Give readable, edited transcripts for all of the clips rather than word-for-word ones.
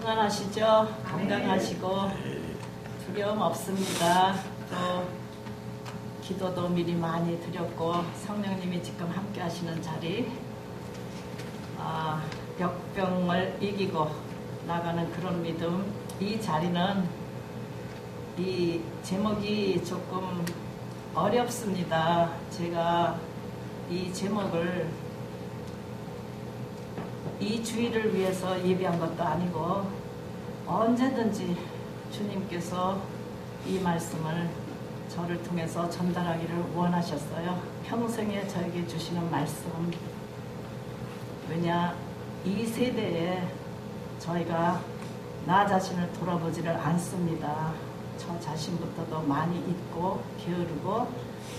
평안하시죠? 건강하시고 두려움 없습니다. 또 기도도 미리 많이 드렸고 성령님이 지금 함께 하시는 자리, 역병을 이기고 나가는 그런 믿음. 이 자리는 이 제목이 조금 어렵습니다. 제가 이 제목을 이 주일을 위해서 예비한 것도 아니고 언제든지 주님께서 이 말씀을 저를 통해서 전달하기를 원하셨어요. 평생에 저에게 주시는 말씀. 왜냐, 이 세대에 저희가 나 자신을 돌아보지를 않습니다. 저 자신부터도 많이 잊고 게으르고,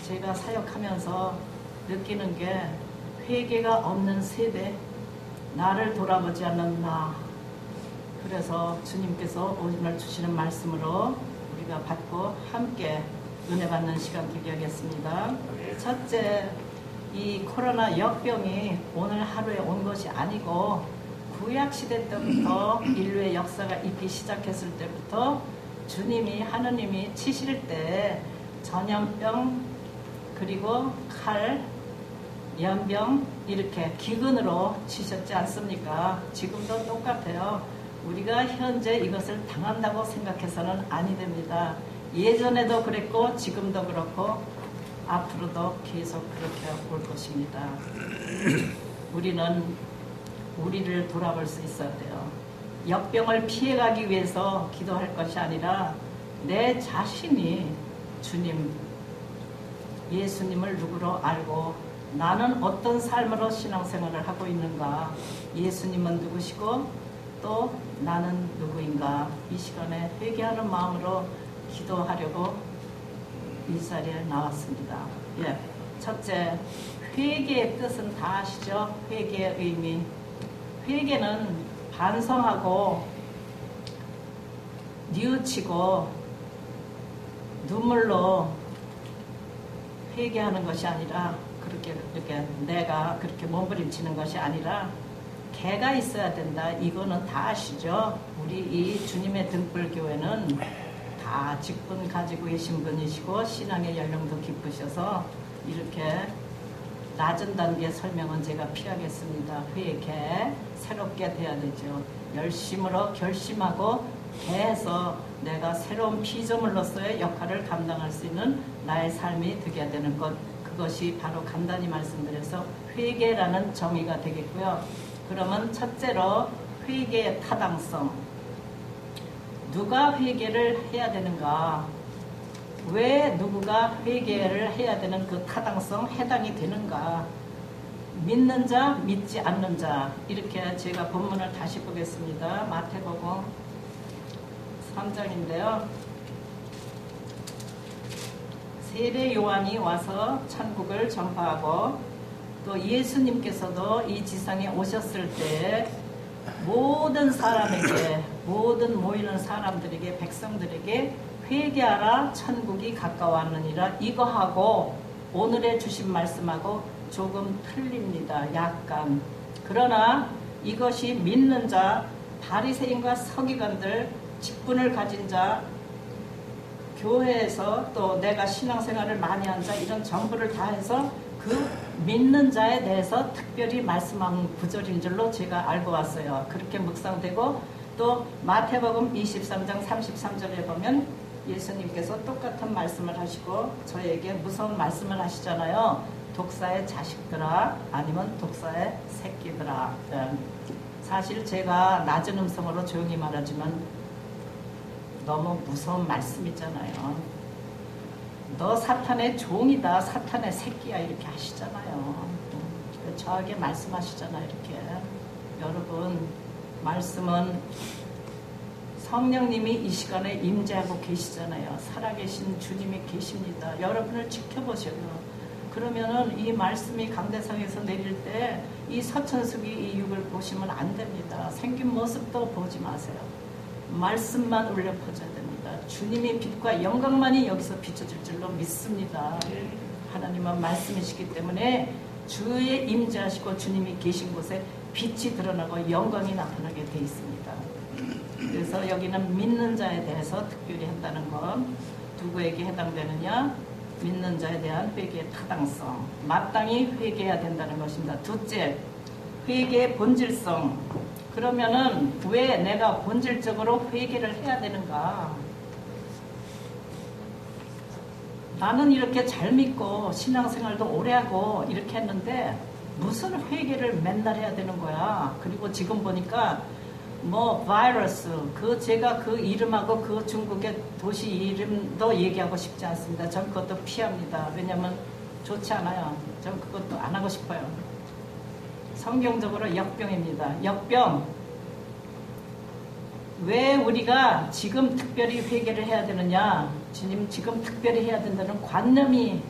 제가 사역하면서 느끼는 게 회개가 없는 세대, 나를 돌아보지 않는 나. 그래서 주님께서 오늘 주시는 말씀으로 우리가 받고 함께 은혜 받는 시간 되게 하겠습니다. 첫째, 이 코로나 역병이 오늘 하루에 온 것이 아니고 구약시대 때부터 인류의 역사가 있기 시작했을 때부터 주님이, 하느님이 치실 때 전염병, 그리고 칼, 연병, 이렇게 기근으로 치셨지 않습니까? 지금도 똑같아요. 우리가 현재 이것을 당한다고 생각해서는 아니 됩니다. 예전에도 그랬고 지금도 그렇고 앞으로도 계속 그렇게 올 것입니다. 우리는 우리를 돌아볼 수 있어야 돼요. 역병을 피해가기 위해서 기도할 것이 아니라 내 자신이 주님, 예수님을 누구로 알고 나는 어떤 삶으로 신앙생활을 하고 있는가, 예수님은 누구시고 또 나는 누구인가, 이 시간에 회개하는 마음으로 기도하려고 이 자리에 나왔습니다. 첫째, 회개의 뜻은 다 아시죠? 회개의 의미. 회개는 반성하고 뉘우치고 눈물로 회개하는 것이 아니라, 이렇게 내가 그렇게 몸부림치는 것이 아니라 개가 있어야 된다. 이거는 다 아시죠? 우리 이 주님의 등불교회는 다 직분 가지고 계신 분이시고 신앙의 연령도 깊으셔서 이렇게 낮은 단계 설명은 제가 피하겠습니다. 회개, 새롭게 돼야 되죠. 열심으로 결심하고 개해서 내가 새로운 피조물로서의 역할을 감당할 수 있는 나의 삶이 되게 되는 것, 그것이 바로 간단히 말씀드려서 회개라는 정의가 되겠고요. 그러면 첫째로 회개의 타당성. 누가 회개를 해야 되는가? 왜 누구가 회개를 해야 되는 그 타당성, 해당이 되는가? 믿는 자, 믿지 않는 자. 이렇게 제가 본문을 다시 보겠습니다. 마태복음 3장인데요. 세례 요한이 와서 천국을 전파하고 또 예수님께서도 이 지상에 오셨을 때 모든 사람에게, 모든 모이는 사람들에게, 백성들에게 회개하라, 천국이 가까웠느니라, 이거하고 오늘의 주신 말씀하고 조금 틀립니다. 약간. 그러나 이것이 믿는 자, 바리새인과 서기관들, 직분을 가진 자, 교회에서 또 내가 신앙생활을 많이 한 자, 이런 정보를 다 해서 그 믿는 자에 대해서 특별히 말씀한 구절인 줄로 제가 알고 왔어요. 그렇게 묵상되고, 또 마태복음 23장 33절에 보면 예수님께서 똑같은 말씀을 하시고 저에게 무서운 말씀을 하시잖아요. 독사의 자식들아, 아니면 독사의 새끼들아. 사실 제가 낮은 음성으로 조용히 말하지만 너무 무서운 말씀이잖아요. 너 사탄의 종이다, 사탄의 새끼야, 이렇게 하시잖아요. 저에게 말씀하시잖아요. 이렇게. 여러분, 말씀은 성령님이 이 시간에 임재하고 계시잖아요. 살아계신 주님이 계십니다. 여러분을 지켜보셔요. 그러면은 이 말씀이 강대상에서 내릴 때 이 서천숙이 이 육을 보시면 안 됩니다. 생긴 모습도 보지 마세요. 말씀만 울려 퍼져야 됩니다. 주님의 빛과 영광만이 여기서 비춰질 줄로 믿습니다. 하나님은 말씀이시기 때문에 주의 임재하시고 주님이 계신 곳에 빛이 드러나고 영광이 나타나게 돼 있습니다. 그래서 여기는 믿는 자에 대해서 특별히 한다는 건 누구에게 해당되느냐? 믿는 자에 대한 회개의 타당성, 마땅히 회개해야 된다는 것입니다. 둘째, 회개의 본질성. 그러면은 왜 내가 본질적으로 회개를 해야 되는가? 나는 이렇게 잘 믿고 신앙생활도 오래 하고 이렇게 했는데 무슨 회개를 맨날 해야 되는 거야? 그리고 지금 보니까 뭐 바이러스, 제가 그 이름하고 그 중국의 도시 이름도 얘기하고 싶지 않습니다. 전 그것도 피합니다. 왜냐면 좋지 않아요. 전 그것도 안 하고 싶어요. 성경적으로 역병입니다. 역병. 왜 우리가 지금 특별히 회개를 해야 되느냐? 지금 특별히 해야 된다는 관념이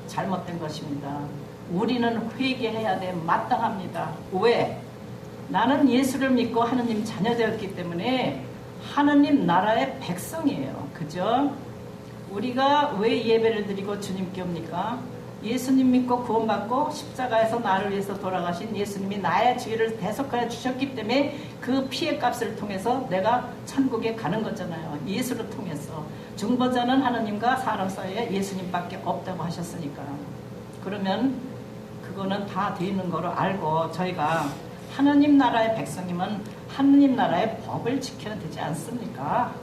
잘못된 것입니다. 우리는 회개해야 돼. 마땅합니다. 왜? 나는 예수를 믿고 하느님 자녀 되었기 때문에 하느님 나라의 백성이에요. 그죠? 우리가 왜 예배를 드리고 주님께 옵니까? 예수님 믿고 구원받고 십자가에서 나를 위해서 돌아가신 예수님이 나의 죄를 대속하여 주셨기 때문에 그 피의 값을 통해서 내가 천국에 가는 거잖아요. 예수를 통해서. 중보자는 하나님과 사람 사이에 예수님밖에 없다고 하셨으니까. 그러면 그거는 다 돼 있는 거로 알고 저희가 하느님 나라의 백성이면 하느님 나라의 법을 지켜야 되지 않습니까?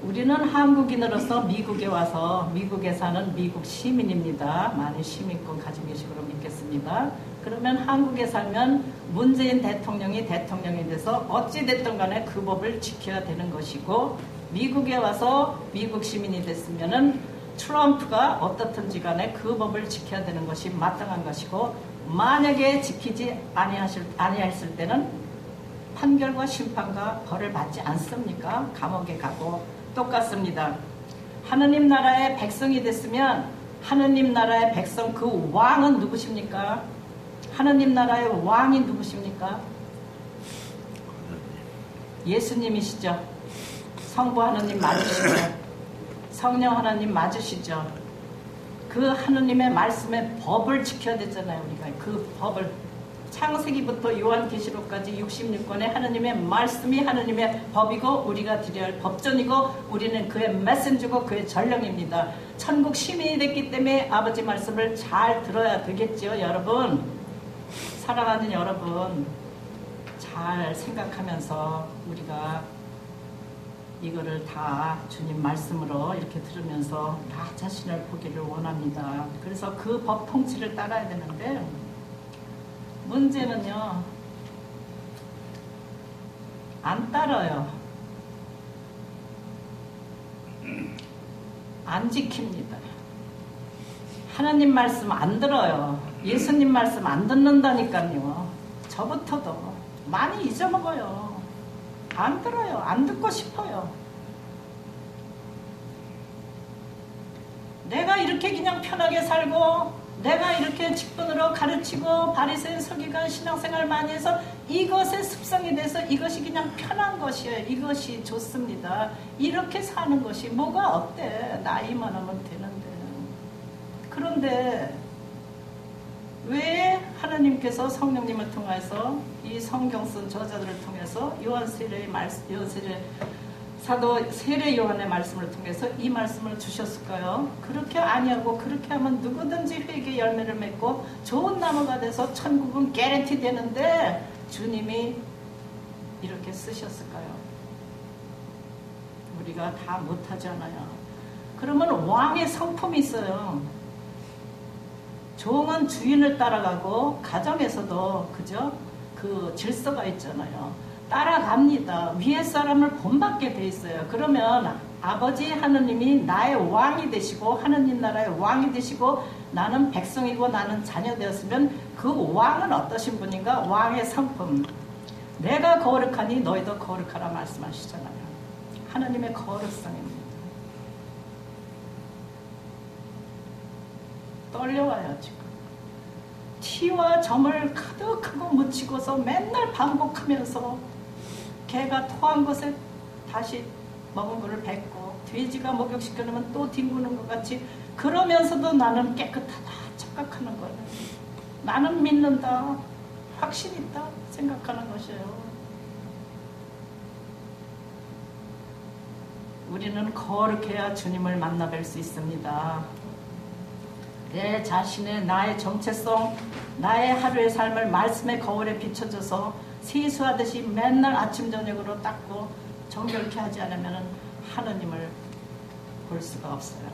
우리는 한국인으로서 미국에 와서 미국에 사는 미국 시민입니다. 많이 시민권 가지고 계시고 믿겠습니다. 그러면 한국에 살면 문재인 대통령이 돼서 어찌됐든 간에 그 법을 지켜야 되는 것이고, 미국에 와서 미국 시민이 됐으면은 트럼프가 어떻든지 간에 그 법을 지켜야 되는 것이 마땅한 것이고, 만약에 지키지 아니했을 때는 판결과 심판과 벌을 받지 않습니까? 감옥에 가고 똑같습니다. 하느님 나라의 백성이 됐으면 하느님 나라의 백성 그 왕은 누구십니까? 하느님 나라의 왕이 누구십니까? 예수님이시죠. 성부 하느님 맞으시죠. 성령 하나님 맞으시죠. 그 하느님의 말씀의 법을 지켜야 되잖아요. 우리가 그 법을 창세기부터 요한계시록까지 66권의 하느님의 말씀이 하느님의 법이고 우리가 드려야 할 법전이고 우리는 그의 메신저고 그의 전령입니다. 천국 시민이 됐기 때문에 아버지 말씀을 잘 들어야 되겠죠. 여러분, 사랑하는 여러분, 잘 생각하면서 우리가 이거를 다 주님 말씀으로 이렇게 들으면서 나 자신을 보기를 원합니다. 그래서 그 법 통치를 따라야 되는데 문제는요, 안 따라요. 안 지킵니다. 하나님 말씀 안 들어요. 예수님 말씀 안 듣는다니까요. 저부터도 많이 잊어먹어요. 안 들어요. 안 듣고 싶어요. 내가 이렇게 그냥 편하게 살고 내가 이렇게 직분으로 가르치고 바리새인 서기관 신앙생활 많이 해서 이것의 습성이 돼서 이것이 그냥 편한 것이에요. 이것이 좋습니다. 이렇게 사는 것이 뭐가 어때? 나이만 하면 되는데. 그런데 왜 하나님께서 성령님을 통해서 이 성경 쓴 저자들을 통해서 사도 세례 요한의 말씀을 통해서 이 말씀을 주셨을까요? 그렇게 아니하고 그렇게 하면 누구든지 회개 열매를 맺고 좋은 나무가 돼서 천국은 개런티 되는데 주님이 이렇게 쓰셨을까요? 우리가 다 못하잖아요. 그러면 왕의 성품이 있어요. 종은 주인을 따라가고 가정에서도 그죠? 그 질서가 있잖아요. 따라갑니다. 위에 사람을 본받게 돼 있어요. 그러면 아버지 하느님이 나의 왕이 되시고 하느님 나라의 왕이 되시고 나는 백성이고 나는 자녀 되었으면 그 왕은 어떠신 분인가? 왕의 성품. 내가 거룩하니 너희도 거룩하라 말씀하시잖아요. 하느님의 거룩성입니다. 떨려와요 지금. 티와 점을 가득하고 묻히고서 맨날 반복하면서 개가 토한 것에 다시 먹은 것을 뱉고 돼지가 목욕시켜놓으면 또 뒹구는 것 같이 그러면서도 나는 깨끗하다 착각하는 거예요. 나는 믿는다 확신 있다 생각하는 것이에요. 우리는 거룩해야 주님을 만나 뵐 수 있습니다. 내 자신의 나의 정체성, 나의 하루의 삶을 말씀의 거울에 비춰줘서 세수하듯이 맨날 아침 저녁으로 닦고 정결케 하지 않으면 하느님을 볼 수가 없어요.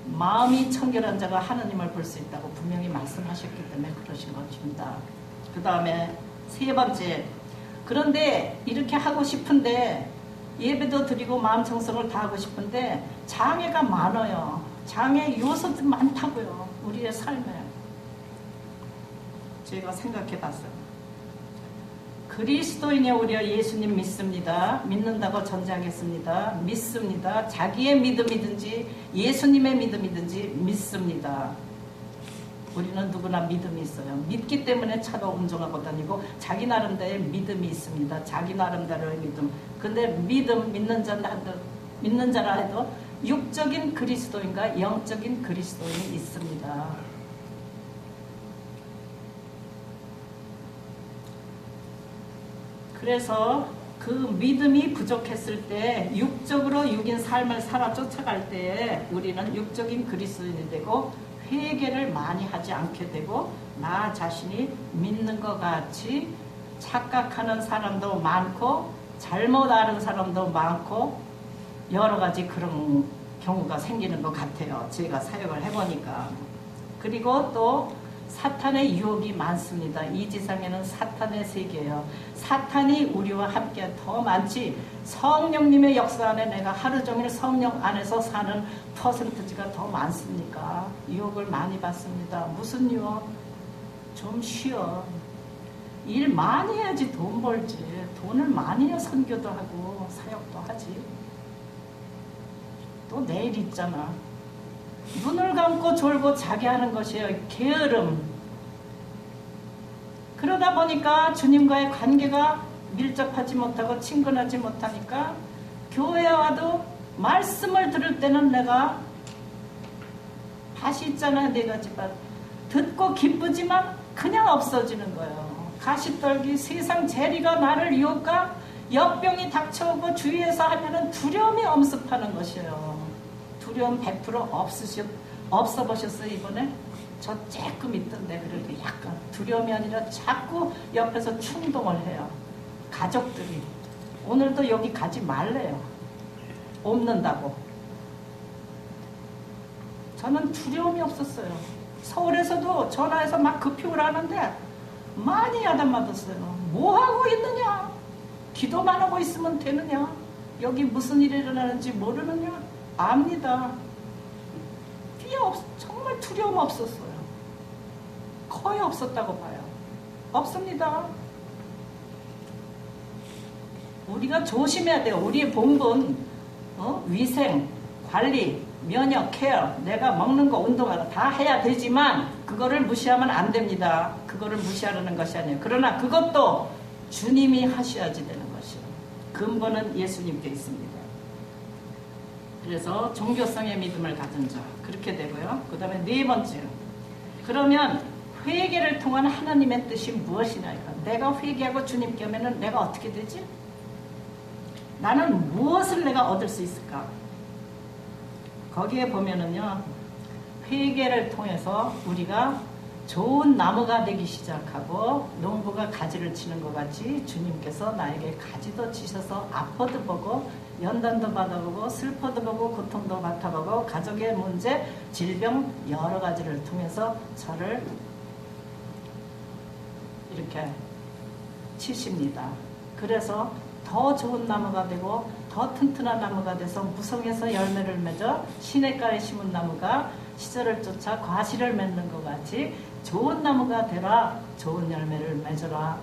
마음이 청결한 자가 하느님을 볼 수 있다고 분명히 말씀하셨기 때문에 그러신 것입니다. 그 다음에 세 번째, 그런데 이렇게 하고 싶은데 예배도 드리고 마음 청성을 다 하고 싶은데 장애가 많아요. 장애 요소도 많다고요. 우리의 삶에. 제가 생각해 봤어요. 그리스도인이 오히려 예수님 믿습니다. 믿는다고 전제하겠습니다. 믿습니다. 자기의 믿음이든지 예수님의 믿음이든지 믿습니다. 우리는 누구나 믿음이 있어요. 믿기 때문에 차도 운전하고 다니고 자기 나름대로의 믿음이 있습니다. 자기 나름대로의 믿음. 근데 믿는 자라 해도 육적인 그리스도인과 영적인 그리스도인이 있습니다. 그래서 그 믿음이 부족했을 때 육적으로 육인 삶을 살아 쫓아갈 때에 우리는 육적인 그리스도인이 되고 회개를 많이 하지 않게 되고 나 자신이 믿는 것 같이 착각하는 사람도 많고 잘못 아는 사람도 많고 여러 가지 그런 경우가 생기는 것 같아요. 제가 사역을 해보니까. 그리고 또 사탄의 유혹이 많습니다. 이 지상에는 사탄의 세계예요. 사탄이 우리와 함께 더 많지 성령님의 역사 안에 내가 하루 종일 성령 안에서 사는 퍼센트지가 더 많습니까? 유혹을 많이 받습니다. 무슨 유혹? 좀 쉬어. 일 많이 해야지 돈 벌지. 돈을 많이 해야 선교도 하고 사역도 하지. 또 내일 있잖아. 눈을 감고 졸고 자게 하는 것이에요. 게으름. 그러다 보니까 주님과의 관계가 밀접하지 못하고 친근하지 못하니까 교회에 와도 말씀을 들을 때는 내가 밭이 있잖아요. 네 가지밭. 듣고 기쁘지만 그냥 없어지는 거예요. 가시떨기 세상 재리가 나를 유혹가 역병이 닥쳐오고 주위에서 하면은 두려움이 엄습하는 것이에요. 두려움 100% 없어 보셨어요 이번에? 저 조금 있던데 그래도 약간 두려움이 아니라 자꾸 옆에서 충동을 해요. 가족들이 오늘도 여기 가지 말래요. 없는다고. 저는 두려움이 없었어요. 서울에서도 전화해서 막 급식을 하는데 많이 야단맞았어요. 뭐하고 있느냐? 기도만 하고 있으면 되느냐? 여기 무슨 일이 일어나는지 모르느냐? 압니다. 정말 두려움 없었어요. 거의 없었다고 봐요. 없습니다. 우리가 조심해야 돼요. 우리의 본분, 위생, 관리, 면역, 케어, 내가 먹는 거, 운동하고 다 해야 되지만 그거를 무시하면 안 됩니다. 그거를 무시하려는 것이 아니에요. 그러나 그것도 주님이 하셔야지 되는 것이에요. 근본은 예수님께 있습니다. 그래서 종교성의 믿음을 가진 자 그렇게 되고요. 그 다음에 네 번째, 그러면 회개를 통한 하나님의 뜻이 무엇이냐. 내가 회개하고 주님께 오면 내가 어떻게 되지? 나는 무엇을 내가 얻을 수 있을까? 거기에 보면은요, 회개를 통해서 우리가 좋은 나무가 되기 시작하고 농부가 가지를 치는 것 같이 주님께서 나에게 가지도 치셔서 아파도 보고 연단도 받아보고 슬퍼도 보고 고통도 맡아보고 가족의 문제, 질병 여러 가지를 통해서 저를 이렇게 치십니다. 그래서 더 좋은 나무가 되고 더 튼튼한 나무가 돼서 무성에서 열매를 맺어 시냇가에 심은 나무가 시절을 쫓아 과실을 맺는 것 같이 좋은 나무가 되라, 좋은 열매를 맺어라.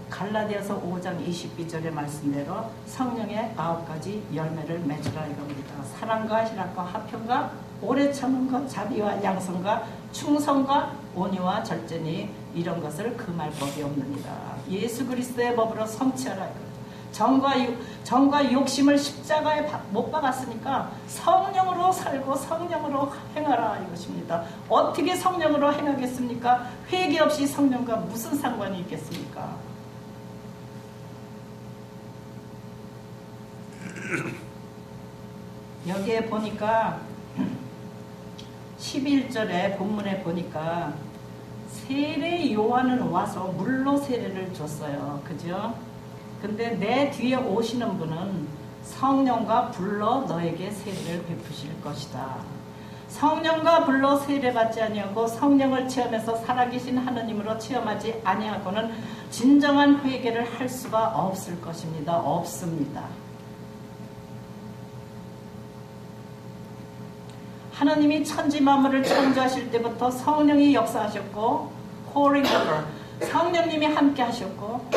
갈라디아서 5장 22절의 말씀대로 성령의 9가지 열매를 맺으라 이겁니다. 사랑과 희락과 화평과 오래 참은 것, 자비와 양성과 충성과 온유와 절제니 이런 것을 금할 법이 없느니라. 예수 그리스도의 법으로 성취하라 이겁니다. 정과 욕심을 십자가에 못 박았으니까 성령으로 살고 성령으로 행하라 이것입니다. 어떻게 성령으로 행하겠습니까? 회개 없이 성령과 무슨 상관이 있겠습니까? 여기에 보니까 11절에 본문에 보니까 세례 요한은 와서 물로 세례를 줬어요. 그죠? 근데 내 뒤에 오시는 분은 성령과 불로 너에게 세례를 베푸실 것이다. 성령과 불로 세례받지 아니하고 성령을 체험해서 살아계신 하느님으로 체험하지 아니하고는 진정한 회개를 할 수가 없을 것입니다. 없습니다. 하나님이 천지 만물을 창조하실 때부터 성령이 역사하셨고 pouring over, 성령님이 함께 하셨고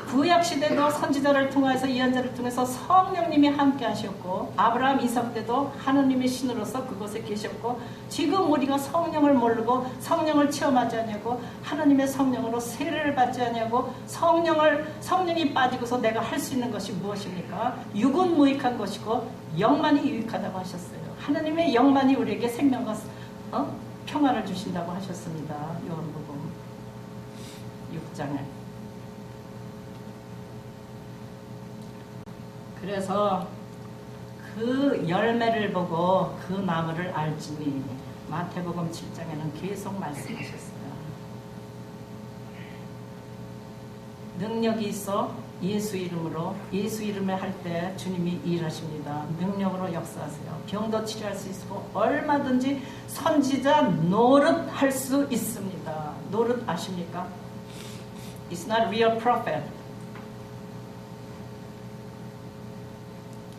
구약시대도 선지자를 통해서 예언자를 통해서 성령님이 함께 하셨고 아브라함 이삭 때도 하나님의 신으로서 그곳에 계셨고 지금 우리가 성령을 모르고 성령을 체험하지 않냐고 하나님의 성령으로 세례를 받지 않냐고 성령이 빠지고서 내가 할 수 있는 것이 무엇입니까? 육은 무익한 것이고 영만이 유익하다고 하셨어요. 하나님의 영만이 우리에게 생명과 평안을 주신다고 하셨습니다. 요한복음 6장에. 그래서 그 열매를 보고 그 나무를 알지니 마태복음 7장에는 계속 말씀하셨어요. 능력이 있어 예수 이름으로 예수 이름에 할 때 주님이 일하십니다. 능력으로 역사하세요. 병도 치료할 수 있고 얼마든지 선지자 노릇할 수 있습니다. 노릇 아십니까? It's not real prophet.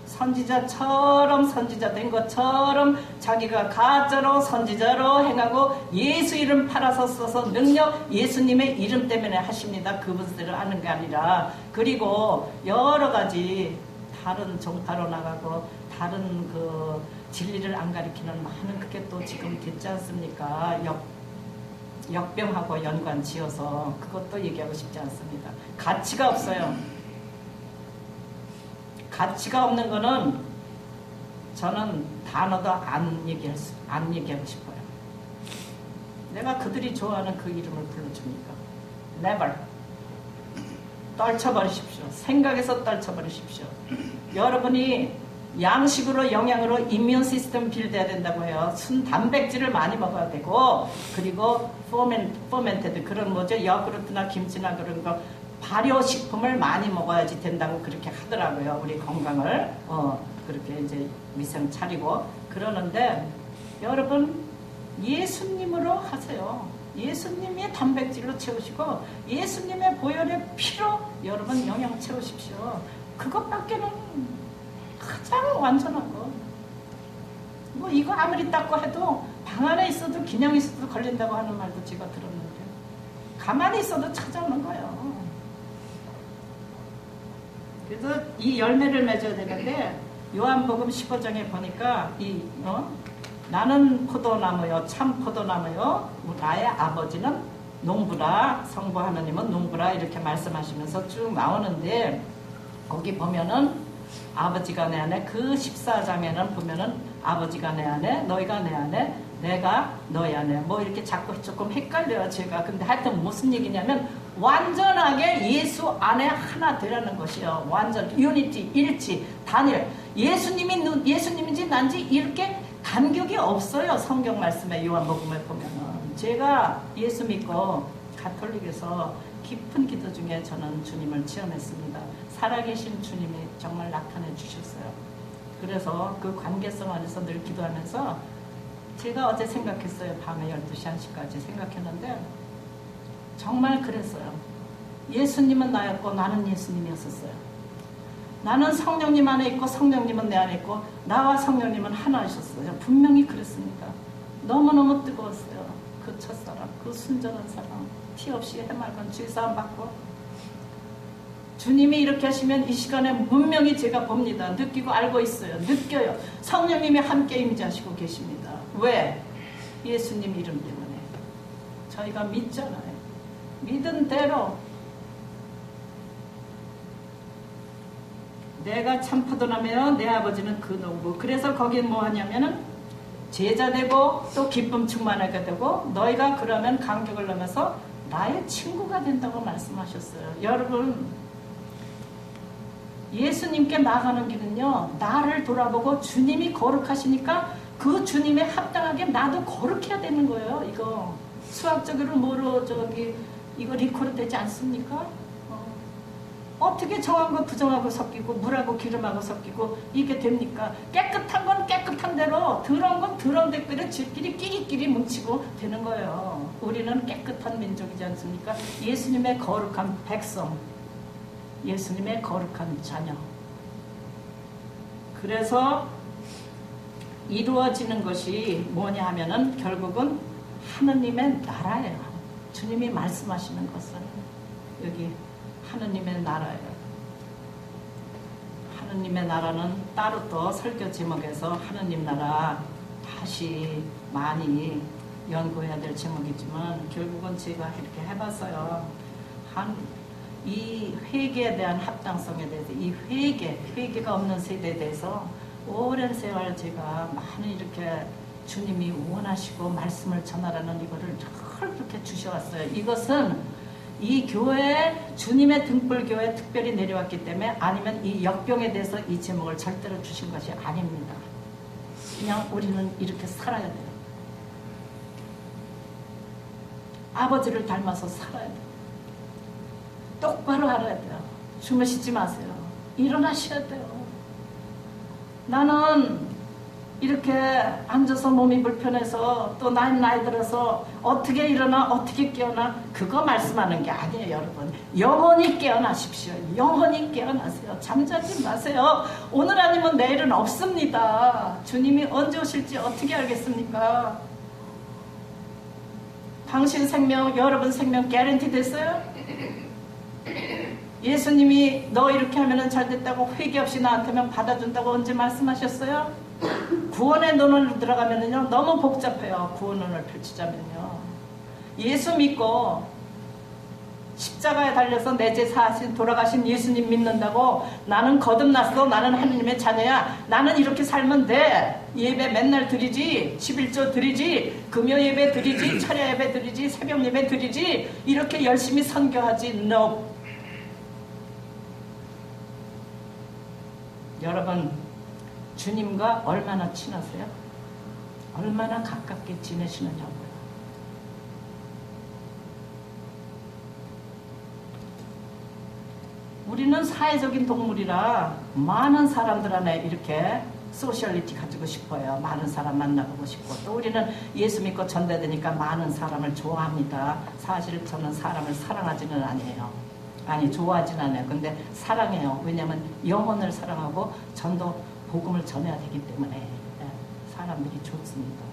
선지자처럼 선지자 된 것처럼 자기가 가짜로 선지자로 행하고 예수 이름 팔아서 써서 능력 예수님의 이름 때문에 하십니다. 그분들을 아는 게 아니라 그리고 여러 가지 다른 종파로 나가고 다른 그 진리를 안 가리키는 많은 그게 또 지금 됐지 않습니까? 역병하고 연관 지어서 그것도 얘기하고 싶지 않습니다. 가치가 없어요. 가치가 없는 거는 저는 단어도 안 얘기하고 싶어요. 내가 그들이 좋아하는 그 이름을 불러줍니까? Never. 떨쳐버리십시오. 생각에서 떨쳐버리십시오. 여러분이 양식으로 영양으로 이뮨 시스템 빌드해야 된다고 해요. 순 단백질을 많이 먹어야 되고 그리고 포멘테드 그런 뭐죠? 여구르트나 김치나 그런 거 발효식품을 많이 먹어야지 된다고 그렇게 하더라고요. 우리 건강을 그렇게 이제 위생 차리고 그러는데 여러분 예수님으로 하세요. 예수님의 단백질로 채우시고 예수님의 보혈의 피로 여러분 영양 채우십시오. 그것밖에는 가장 완전하고 뭐 이거 아무리 닦고 해도 방 안에 있어도 그냥 있어도 걸린다고 하는 말도 제가 들었는데 가만히 있어도 찾아오는 거예요. 그래서 이 열매를 맺어야 되는데 요한복음 15장에 보니까 나는 포도나무요 참 포도나무요 나의 아버지는 농부라 성부 하나님은 농부라 이렇게 말씀하시면서 쭉 나오는데 거기 보면은 아버지가 내 안에 그 14장에는 보면은 아버지가 내 안에 너희가 내 안에 내가 너희 안에 뭐 이렇게 자꾸 조금 헷갈려요 제가. 근데 하여튼 무슨 얘기냐면 완전하게 예수 안에 하나 되라는 것이요. 완전 유니티 일치 단일 예수님인지 난지 이렇게 간격이 없어요. 성경 말씀에 요한복음에 보면은 제가 예수 믿고 가톨릭에서 깊은 기도 중에 저는 주님을 체험했습니다. 살아계신 주님이 정말 나타내 주셨어요. 그래서 그 관계성 안에서 늘 기도하면서 제가 어제 생각했어요. 밤에 12시 1시까지 생각했는데 정말 그랬어요. 예수님은 나였고 나는 예수님이었었어요. 나는 성령님 안에 있고 성령님은 내 안에 있고 나와 성령님은 하나이셨어요. 분명히 그랬습니다. 너무너무 뜨거웠어요. 그 첫사랑, 그 순전한 사랑, 티 없이 해맑은 주의사함 받고 주님이 이렇게 하시면 이 시간에 분명히 제가 봅니다. 느끼고 알고 있어요. 느껴요. 성령님이 함께 임재하시고 계십니다. 왜? 예수님 이름 때문에. 저희가 믿잖아요. 믿은 대로 내가 참 포도나무요 내 아버지는 그 농부. 그래서 거긴 뭐 하냐면은 제자 되고 또 기쁨 충만하게 되고 너희가 그러면 간격을 넘어서 나의 친구가 된다고 말씀하셨어요. 여러분 예수님께 나가는 길은요, 나를 돌아보고 주님이 거룩하시니까 그 주님에 합당하게 나도 거룩해야 되는 거예요. 이거 수학적으로 뭐로 이거 리코드 되지 않습니까? 어떻게 정하고 부정하고 섞이고 물하고 기름하고 섞이고 이게 됩니까? 깨끗한 건 깨끗한 대로, 더러운 건 더러운 대로 지끼리 끼리끼리 뭉치고 되는 거예요. 우리는 깨끗한 민족이지 않습니까? 예수님의 거룩한 백성, 예수님의 거룩한 자녀. 그래서 이루어지는 것이 뭐냐 하면은 결국은 하느님의 나라예요. 주님이 말씀하시는 것은 여기 하느님의 나라예요. 하느님의 나라는 따로 또 설교 제목에서 하느님 나라 다시 많이 연구해야 될 제목이지만 결국은 제가 이렇게 해봤어요. 이 회개에 대한 합당성에 대해서, 이 회개가 없는 세대에 대해서 오랜 세월 제가 많이 이렇게 주님이 원하시고 말씀을 전하라는 이거를 늘 그렇게 주셔왔어요. 이것은 이 교회, 주님의 등불교회 특별히 내려왔기 때문에, 아니면 이 역병에 대해서 이 제목을 절대로 주신 것이 아닙니다. 그냥 우리는 이렇게 살아야 돼요. 아버지를 닮아서 살아야 돼요. 똑바로 알아야 돼요. 주무시지 마세요. 일어나셔야 돼요. 나는 이렇게 앉아서 몸이 불편해서 또 나이 들어서 어떻게 일어나 어떻게 깨어나, 그거 말씀하는 게 아니에요. 여러분, 영원히 깨어나십시오. 영원히 깨어나세요. 잠자지 마세요. 오늘 아니면 내일은 없습니다. 주님이 언제 오실지 어떻게 알겠습니까? 당신 생명, 여러분 생명 개런티 됐어요? 예수님이 너 이렇게 하면 잘 됐다고 회개 없이 나한테만 받아준다고 언제 말씀하셨어요? 구원의 논을 들어가면요 너무 복잡해요. 구원론을 펼치자면요, 예수 믿고 십자가에 달려서 내 죄 사하신 돌아가신 예수님 믿는다고 나는 거듭났어, 나는 하느님의 자녀야, 나는 이렇게 살면 돼, 예배 맨날 드리지, 11조 드리지, 금요 예배 드리지, 철야 예배 드리지, 새벽 예배 드리지, 이렇게 열심히 선교하지. No. 여러분, 주님과 얼마나 친하세요? 얼마나 가깝게 지내시느냐고요. 우리는 사회적인 동물이라 많은 사람들 안에 이렇게 소셜리티 가지고 싶어요. 많은 사람 만나보고 싶고, 또 우리는 예수 믿고 전도되니까 많은 사람을 좋아합니다. 사실 저는 사람을 사랑하지는 않아요. 아니, 좋아하진 않아요. 근데 사랑해요. 왜냐하면 영혼을 사랑하고 전도 복음을 전해야 되기 때문에 사람들이 좋습니다.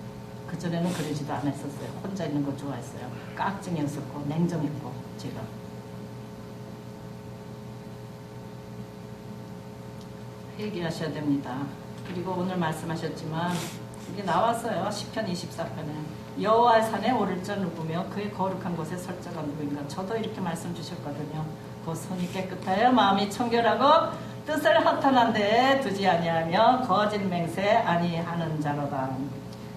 그전에는 그러지도 않았었어요. 혼자 있는 거 좋아했어요. 깍쟁이였었고 냉정했고. 제가 회개하셔야 됩니다. 그리고 오늘 말씀하셨지만 이게 나왔어요. 시편 24편에 여호와의 산에 오를 자 누구며 그의 거룩한 곳에 설 자가 누구인가. 저도 이렇게 말씀 주셨거든요. 그 손이 깨끗하여 마음이 청결하고 뜻을 허탄한 데에 두지 아니하며 거짓 맹세 아니하는 자로다.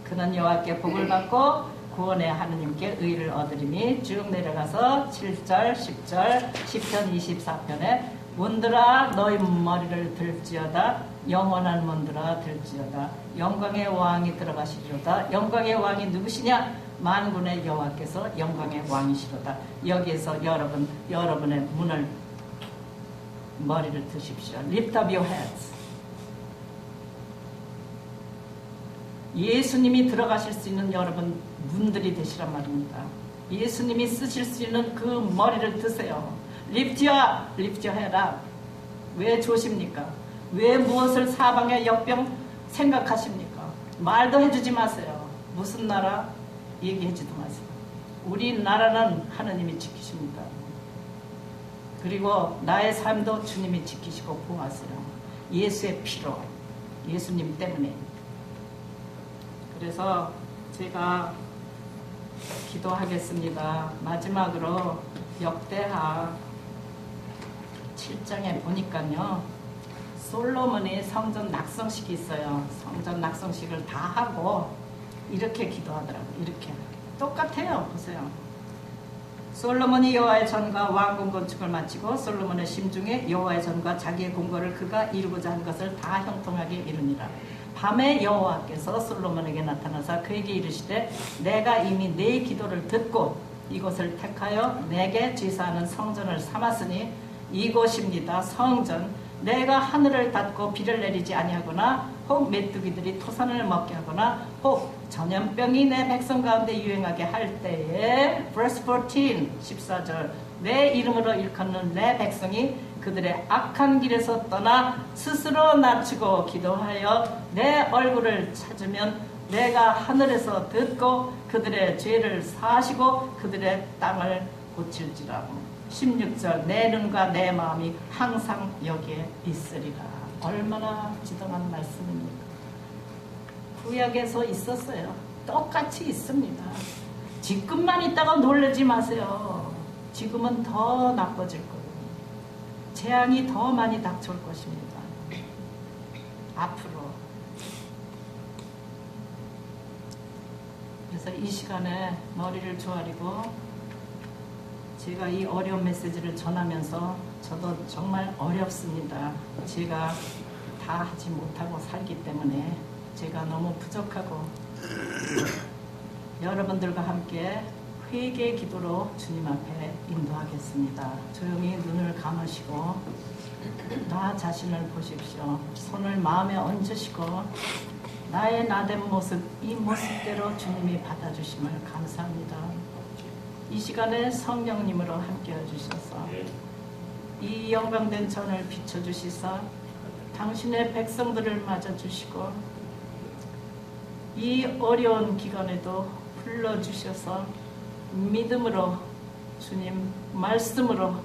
그는 여호와께 복을 받고 구원의 하느님께 의를 얻으리니. 쭉 내려가서 7절 10절 시편 24편에 문들아 너희 머리를 들지어다, 영원한 문들아 들지어다, 영광의 왕이 들어가시리로다. 영광의 왕이 누구시냐? 만군의 여호와께서 영광의 왕이시로다. 여기에서 여러분의 문을, 머리를 드십시오. Lift up your heads. 예수님이 들어가실 수 있는 여러분 문들이 되시란 말입니다. 예수님이 쓰실 수 있는 그 머리를 드세요. Lift your head up. 왜 조십니까? 왜 무엇을 사방의 역병 생각하십니까? 말도 해주지 마세요. 무슨 나라? 얘기해주지도 마세요. 우리 나라는 하느님이 지키십니다. 그리고 나의 삶도 주님이 지키시고 보호하세요. 예수의 피로, 예수님 때문에. 그래서 제가 기도하겠습니다. 마지막으로 역대하 7장에 보니까요, 솔로몬이 성전 낙성식이 있어요. 성전 낙성식을 다 하고 이렇게 기도하더라고요. 이렇게 똑같아요. 보세요. 솔로몬이 여호와의 전과 왕궁 건축을 마치고 솔로몬의 심중에 여호와의 전과 자기의 궁궐을 그가 이루고자 한 것을 다 형통하게 이루니라. 밤에 여호와께서 솔로몬에게 나타나사 그에게 이르시되 내가 이미 네 기도를 듣고 이곳을 택하여 내게 제사하는 성전을 삼았으니 이곳입니다. 성전. 내가 하늘을 닫고 비를 내리지 아니하거나 혹 메뚜기들이 토산을 먹게 하거나 혹 전염병이 내 백성 가운데 유행하게 할 때에 verse 14절 내 이름으로 일컫는 내 백성이 그들의 악한 길에서 떠나 스스로 낮추고 기도하여 내 얼굴을 찾으면 내가 하늘에서 듣고 그들의 죄를 사하시고 그들의 땅을 고칠지라. 16절 내 눈과 내 마음이 항상 여기에 있으리라. 얼마나 지당한 말씀입니까? 구약에서 있었어요. 똑같이 있습니다. 지금만 있다가 놀라지 마세요. 지금은 더 나빠질 거예요. 재앙이 더 많이 닥쳐올 것입니다. 앞으로. 그래서 이 시간에 머리를 조아리고 제가 이 어려운 메시지를 전하면서 저도 정말 어렵습니다. 제가 다 하지 못하고 살기 때문에 제가 너무 부족하고 여러분들과 함께 회개 기도로 주님 앞에 인도하겠습니다. 조용히 눈을 감으시고 나 자신을 보십시오. 손을 마음에 얹으시고 나의 나된 모습, 이 모습대로 주님이 받아주심을 감사합니다. 이 시간에 성령님으로 함께해 주셔서 이 영광된 전을 비춰주시사 당신의 백성들을 맞아주시고 이 어려운 기간에도 불러주셔서 믿음으로 주님 말씀으로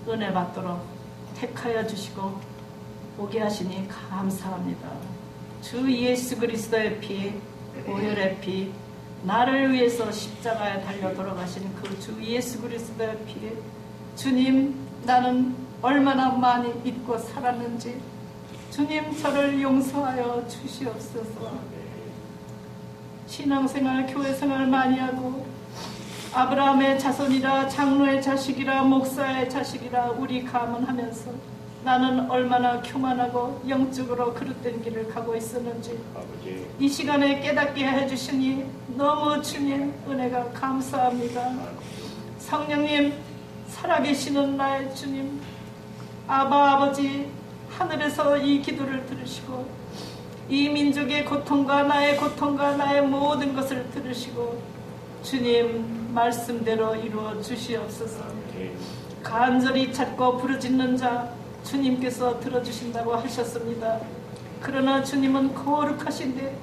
은혜 받도록 택하여 주시고 오게 하시니 감사합니다. 주 예수 그리스도의 피, 보혈의 피, 나를 위해서 십자가에 달려 돌아가신 그 주 예수 그리스도의 피, 주님 나는 얼마나 많이 잊고 살았는지 주님 저를 용서하여 주시옵소서. 신앙생활, 교회생활 많이 하고 아브라함의 자손이라 장로의 자식이라 목사의 자식이라 우리 가문하면서 나는 얼마나 교만하고 영적으로 그릇된 길을 가고 있었는지 이 시간에 깨닫게 해주시니 너무 주님 은혜가 감사합니다. 성령님 살아계시는 나의 주님 아버지 하늘에서 이 기도를 들으시고 이 민족의 고통과 나의 모든 것을 들으시고 주님 말씀대로 이루어 주시옵소서. 간절히 찾고 부르짖는 자 주님께서 들어주신다고 하셨습니다. 그러나 주님은 거룩하신데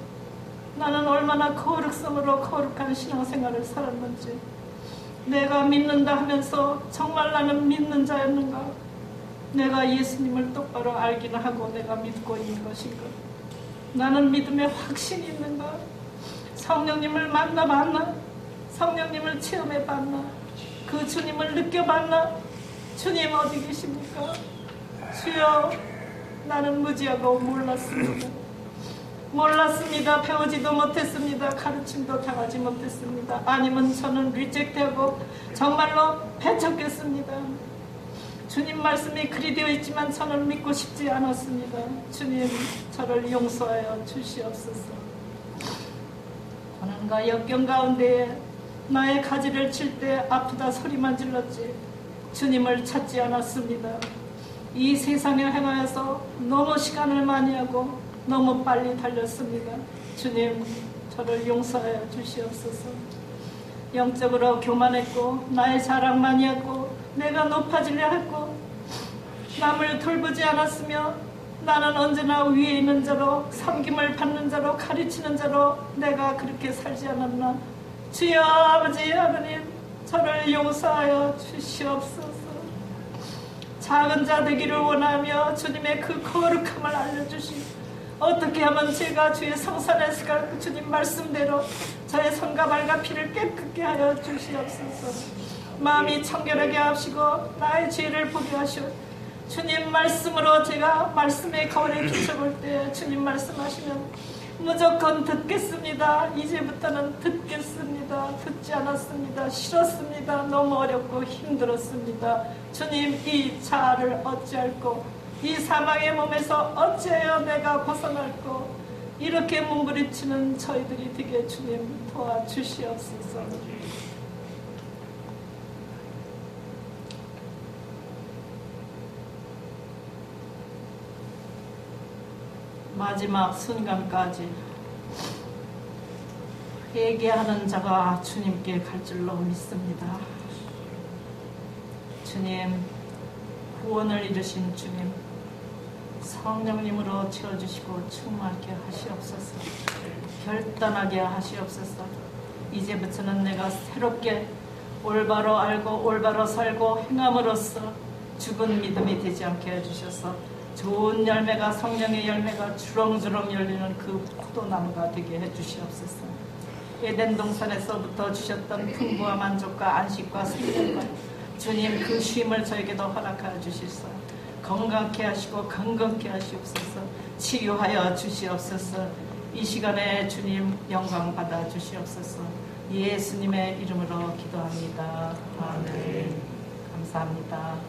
나는 얼마나 거룩성으로 거룩한 신앙생활을 살았는지 내가 믿는다 하면서 정말 나는 믿는 자였는가? 내가 예수님을 똑바로 알기는 하고 내가 믿고 있는 것인가? 나는 믿음에 확신이 있는가? 성령님을 만나봤나? 성령님을 체험해봤나? 그 주님을 느껴봤나? 주님 어디 계십니까? 주여 나는 무지하고 몰랐습니다. 배우지도 못했습니다. 가르침도 당하지 못했습니다. 아니면 저는 리젝트하고 정말로 배척했습니다. 주님 말씀이 그리 되어 있지만 저는 믿고 싶지 않았습니다. 주님 저를 용서하여 주시옵소서. 고난과 역경 가운데 나의 가지를 칠 때 아프다 소리만 질렀지 주님을 찾지 않았습니다. 이 세상에 행하여서 너무 시간을 많이 하고 너무 빨리 달렸습니다. 주님 저를 용서하여 주시옵소서. 영적으로 교만했고 나의 자랑 많이 했고 내가 높아지려 했고 남을 돌보지 않았으며 나는 언제나 위에 있는 자로 섬김을 받는 자로 가르치는 자로 내가 그렇게 살지 않았나. 주여 아버지 하나님 저를 용서하여 주시옵소서. 작은 자 되기를 원하며 주님의 그 거룩함을 알려주시고 어떻게 하면 제가 주의 성산에 있을까? 그 주님 말씀대로 저의 손과 발과 피를 깨끗게 하여 주시옵소서. 마음이 청결하게 하시고 나의 죄를 보게 하시오. 주님 말씀으로 제가 말씀의 거울에 비춰볼 때 주님 말씀하시면 무조건 듣겠습니다. 이제부터는 듣겠습니다. 듣지 않았습니다. 싫었습니다. 너무 어렵고 힘들었습니다. 주님, 이 자아를 어찌할꼬, 이 사망의 몸에서 어찌하여 내가 벗어날꼬. 이렇게 몸부림치는 저희들이 되게 주님 도와주시옵소서. 마지막 순간까지 회개하는 자가 주님께 갈 줄로 믿습니다. 주님, 구원을 이루신 주님, 성령님으로 채워주시고 충만하게 하시옵소서. 결단하게 하시옵소서. 이제부터는 내가 새롭게 올바로 알고 올바로 살고 행함으로써 죽은 믿음이 되지 않게 해주셔서 좋은 열매가, 성령의 열매가 주렁주렁 열리는 그 포도나무가 되게 해주시옵소서. 에덴 동산에서부터 주셨던 풍부와 만족과 안식과 생명과 주님, 그 쉼을 저에게도 허락하여 주시소. 건강케 하시고 강건케 하시옵소서. 치유하여 주시옵소서. 이 시간에 주님 영광 받아 주시옵소서. 예수님의 이름으로 기도합니다. 아멘. 감사합니다.